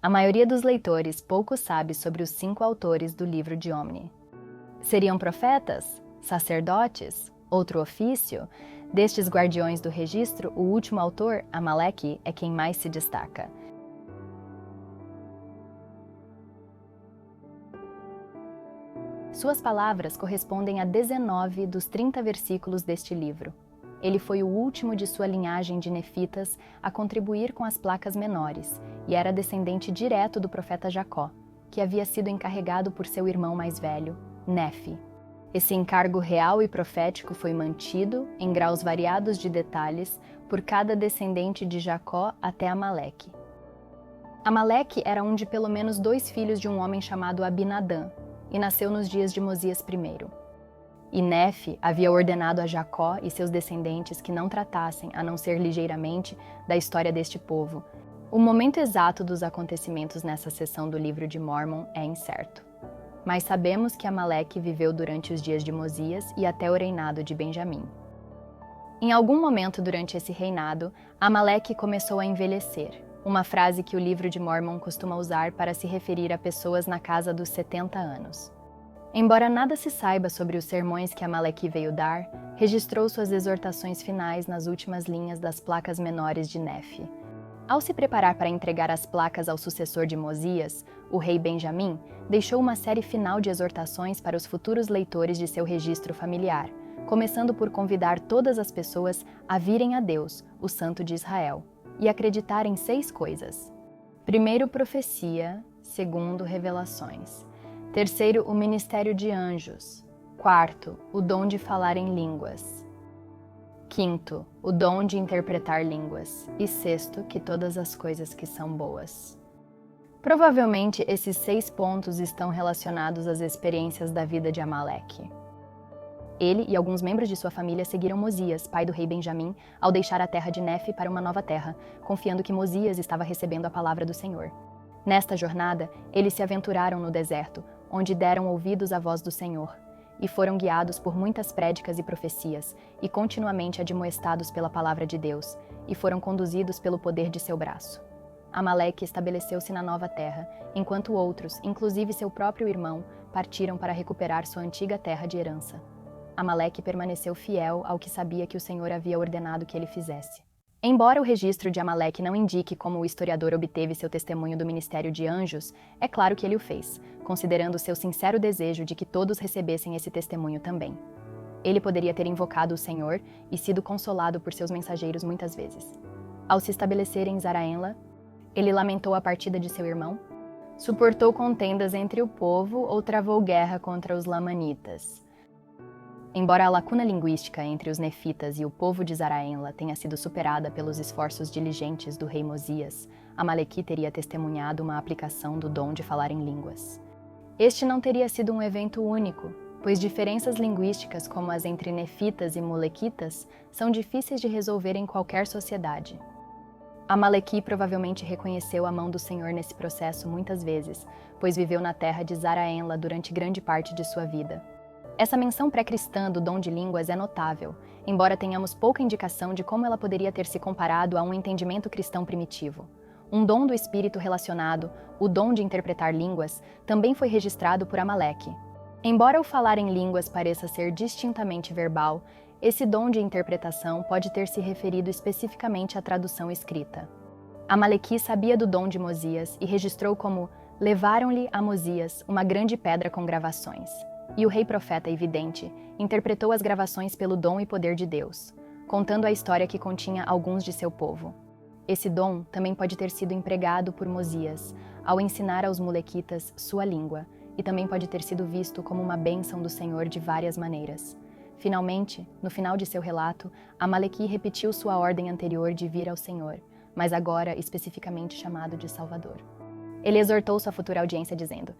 A maioria dos leitores pouco sabe sobre os 5 autores do livro de Omni. Seriam profetas? Sacerdotes? Outro ofício? Destes guardiões do registro, o último autor, Amaleque, é quem mais se destaca. Suas palavras correspondem a 19 dos 30 versículos deste livro. Ele foi o último de sua linhagem de nefitas a contribuir com as placas menores e era descendente direto do profeta Jacó, que havia sido encarregado por seu irmão mais velho, Nefe. Esse encargo real e profético foi mantido, em graus variados de detalhes, por cada descendente de Jacó até Amaleque. Amaleque era um de pelo menos 2 filhos de um homem chamado Abinadã, e nasceu nos dias de Mosias I. E Nefe havia ordenado a Jacó e seus descendentes que não tratassem, a não ser ligeiramente, da história deste povo. O momento exato dos acontecimentos nessa seção do livro de Mórmon é incerto. Mas sabemos que Amaleque viveu durante os dias de Mosias e até o reinado de Benjamim. Em algum momento durante esse reinado, Amaleque começou a envelhecer, uma frase que o livro de Mórmon costuma usar para se referir a pessoas na casa dos 70 anos. Embora nada se saiba sobre os sermões que Amaleque veio dar, registrou suas exortações finais nas últimas linhas das placas menores de Nefe. Ao se preparar para entregar as placas ao sucessor de Mosias, o rei Benjamim deixou uma série final de exortações para os futuros leitores de seu registro familiar, começando por convidar todas as pessoas a virem a Deus, o Santo de Israel, e acreditar em 6 coisas. Primeiro, profecia. Segundo, revelações. Terceiro, o ministério de anjos. Quarto, o dom de falar em línguas. Quinto, o dom de interpretar línguas. E sexto, que todas as coisas que são boas. Provavelmente, esses 6 pontos estão relacionados às experiências da vida de Amaleque. Ele e alguns membros de sua família seguiram Mosias, pai do rei Benjamim, ao deixar a terra de Nefe para uma nova terra, confiando que Mosias estava recebendo a palavra do Senhor. Nesta jornada, eles se aventuraram no deserto, onde deram ouvidos à voz do Senhor, e foram guiados por muitas prédicas e profecias, e continuamente admoestados pela palavra de Deus, e foram conduzidos pelo poder de seu braço. Amaleque estabeleceu-se na nova terra, enquanto outros, inclusive seu próprio irmão, partiram para recuperar sua antiga terra de herança. Amaleque permaneceu fiel ao que sabia que o Senhor havia ordenado que ele fizesse. Embora o registro de Amaleque não indique como o historiador obteve seu testemunho do ministério de anjos, é claro que ele o fez, considerando seu sincero desejo de que todos recebessem esse testemunho também. Ele poderia ter invocado o Senhor e sido consolado por seus mensageiros muitas vezes. Ao se estabelecer em Zaraenla, ele lamentou a partida de seu irmão, suportou contendas entre o povo ou travou guerra contra os lamanitas. Embora a lacuna linguística entre os nefitas e o povo de Zaraenla tenha sido superada pelos esforços diligentes do rei Mosias, Amaleque teria testemunhado uma aplicação do dom de falar em línguas. Este não teria sido um evento único, pois diferenças linguísticas como as entre nefitas e molequitas são difíceis de resolver em qualquer sociedade. Amaleque provavelmente reconheceu a mão do Senhor nesse processo muitas vezes, pois viveu na terra de Zaraenla durante grande parte de sua vida. Essa menção pré-cristã do dom de línguas é notável, embora tenhamos pouca indicação de como ela poderia ter se comparado a um entendimento cristão primitivo. Um dom do Espírito relacionado, o dom de interpretar línguas, também foi registrado por Amaleque. Embora o falar em línguas pareça ser distintamente verbal, esse dom de interpretação pode ter se referido especificamente à tradução escrita. Amaleque sabia do dom de Mosias e registrou como levaram-lhe a Mosias uma grande pedra com gravações. E o rei profeta e vidente interpretou as gravações pelo dom e poder de Deus, contando a história que continha alguns de seu povo. Esse dom também pode ter sido empregado por Mosias ao ensinar aos molequitas sua língua, e também pode ter sido visto como uma bênção do Senhor de várias maneiras. Finalmente, no final de seu relato, Amaleque repetiu sua ordem anterior de vir ao Senhor, mas agora especificamente chamado de Salvador. Ele exortou sua futura audiência dizendo: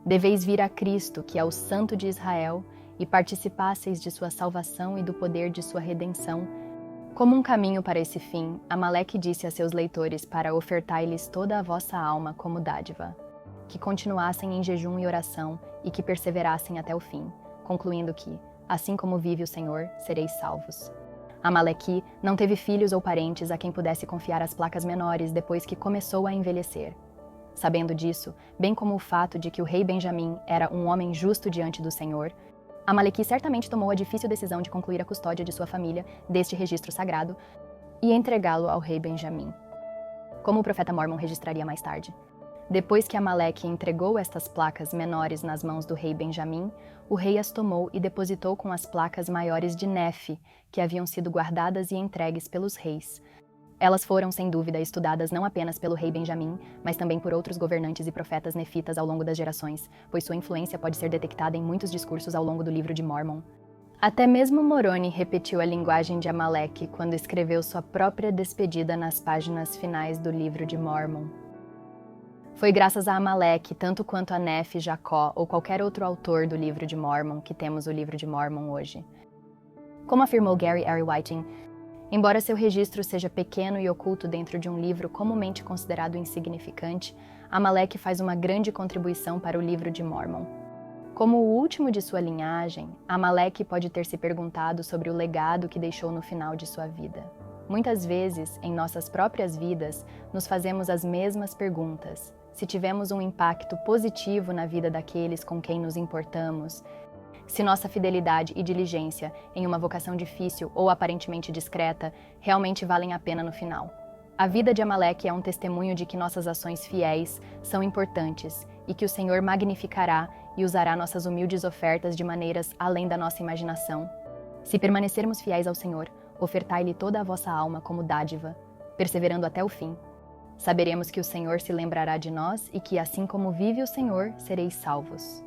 deveis vir a Cristo, que é o Santo de Israel, e participasseis de sua salvação e do poder de sua redenção. Como um caminho para esse fim, Amaleque disse a seus leitores para ofertar-lhes toda a vossa alma como dádiva, que continuassem em jejum e oração e que perseverassem até o fim, concluindo que, assim como vive o Senhor, sereis salvos. Amaleque não teve filhos ou parentes a quem pudesse confiar as placas menores depois que começou a envelhecer. Sabendo disso, bem como o fato de que o rei Benjamim era um homem justo diante do Senhor, Amaleque certamente tomou a difícil decisão de concluir a custódia de sua família deste registro sagrado e entregá-lo ao rei Benjamim, como o profeta Mormon registraria mais tarde. Depois que Amaleque entregou estas placas menores nas mãos do rei Benjamim, o rei as tomou e depositou com as placas maiores de Nefe, que haviam sido guardadas e entregues pelos reis. Elas foram, sem dúvida, estudadas não apenas pelo rei Benjamim, mas também por outros governantes e profetas nefitas ao longo das gerações, pois sua influência pode ser detectada em muitos discursos ao longo do livro de Mormon. Até mesmo Moroni repetiu a linguagem de Amaleque quando escreveu sua própria despedida nas páginas finais do livro de Mormon. Foi graças a Amaleque, tanto quanto a Nefe, Jacó ou qualquer outro autor do livro de Mormon, que temos o livro de Mormon hoje. Como afirmou Gary R. Whiting, embora seu registro seja pequeno e oculto dentro de um livro comumente considerado insignificante, Amaleque faz uma grande contribuição para o livro de Mormon. Como o último de sua linhagem, Amaleque pode ter se perguntado sobre o legado que deixou no final de sua vida. Muitas vezes, em nossas próprias vidas, nos fazemos as mesmas perguntas. Se tivemos um impacto positivo na vida daqueles com quem nos importamos, se nossa fidelidade e diligência em uma vocação difícil ou aparentemente discreta realmente valem a pena no final. A vida de Amaleque é um testemunho de que nossas ações fiéis são importantes e que o Senhor magnificará e usará nossas humildes ofertas de maneiras além da nossa imaginação. Se permanecermos fiéis ao Senhor, ofertai-lhe toda a vossa alma como dádiva, perseverando até o fim. Saberemos que o Senhor se lembrará de nós e que, assim como vive o Senhor, sereis salvos.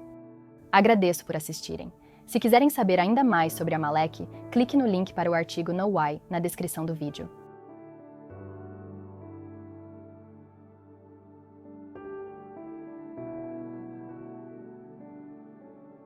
Agradeço por assistirem. Se quiserem saber ainda mais sobre Amaleque, clique no link para o artigo No Why na descrição do vídeo.